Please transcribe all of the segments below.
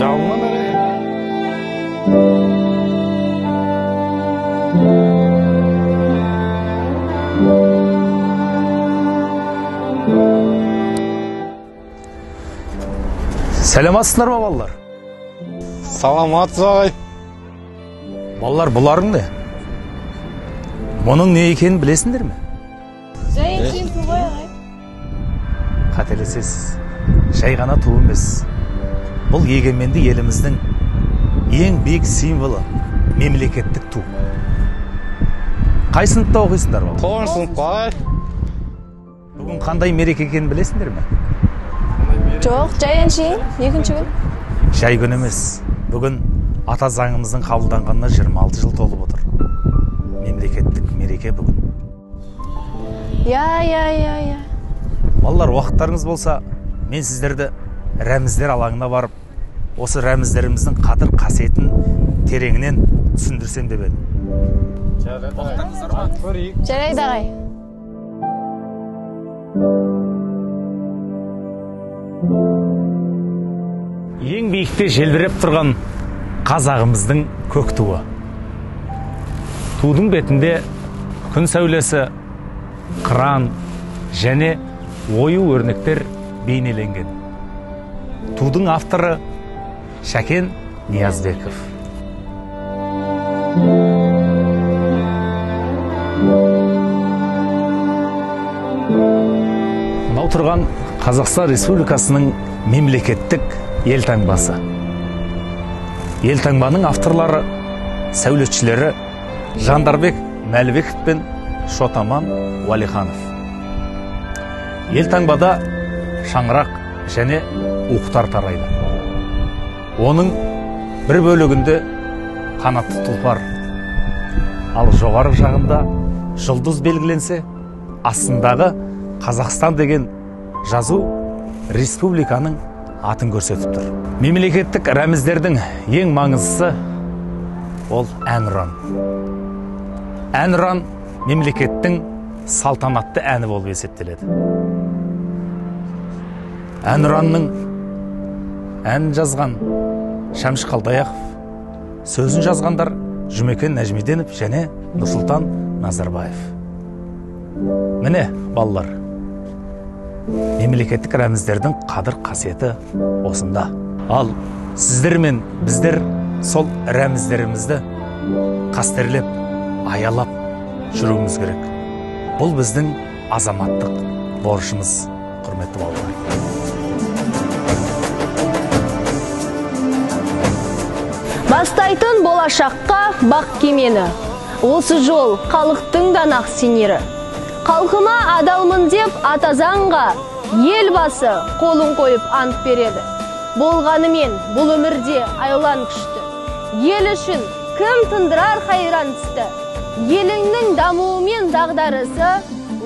Жалман ere. Сәлематсыздар ма балалар? Саламатсыз ағай. Балалар, бұларың не? Мұның не екенін білесіңдер ме? Жай екен ту ғой ағай. Қателесесіз. Жай ғана ту емес. Бұл егеменді еліміздің ең биік символы мемлекеттік ту. Қай сыныпта оқисыңдар балалар? 9 сыныпта ағай. Бүгін қандай мереке екенін білесіңдер ме? Жоқ, жай әншейін, екінші күн. Жай күн емес. Бүгін ата заңымыздың қабылданғанына 26 жыл толып отыр. Мемлекеттік мереке бүгін. Я. Балалар, уақыттарыңыз болса, мен сіздерді рәміздер алаңына барып, осы рәміздеріміздің қадір қасиетін тереңінен түсіндірсем деп едім. Жарайды ағай. Ең биікте желбіреп тұрған қазағымыздың көк туы. Тудың бетінде күн сәулесі, қыран және ою өрнектер бейнеленген. Тудың авторы Шәкен Ниязбеков. Мынау тұрған Қазақстан Республикасының мемлекеттік елтаңбасы. Елтаңбаның авторлары, сәулетшілері Жандарбек Мәлібеков пен Шотаман Уәлиханов. Елтаңбада шаңырақ және уықтар тарайды. Оның бір бөлігінде қанатты тұлпар, ал жоғары жағында жұлдыз белгіленсе, астындағы Қазақстан деген жазу республиканың атын көрсетіп тұр. Мемлекеттік рәміздердің ең маңыздысы ол әнұран. Әнұран мемлекеттің салтанатты әні болып есептеледі. Әнұранның әнін жазған Шәмші Қалдаяқов, сөзін жазғандар Жұмекен Нәжмеденов және Нұрсұлтан Назарбаев. Міне, балалар, мемлекеттік рәміздердің қадір қасиеті осында. Ал сіздер мен біздер сол рәміздерімізді қастерлеп, аялап жүруіміз керек. Бұл біздің азаматтық борышымыз, құрметті балалар. Бастайтын болашаққа бақ кемені. Осы жол халықтың да нақ сенері. Халқыма адалмын деп ата заңға елбасы қолын қойып ант береді. Болғанымен бұл өмірде айлан күшті. Ел үшін кім тындырар қайран түсті. Еліңнің дамуы мен дағдарысы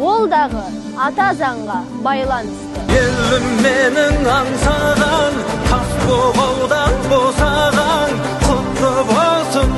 ол дағы ата заңға байланысты. Елім менің аңсаған, тас бұғаудан босаған, құтты болсын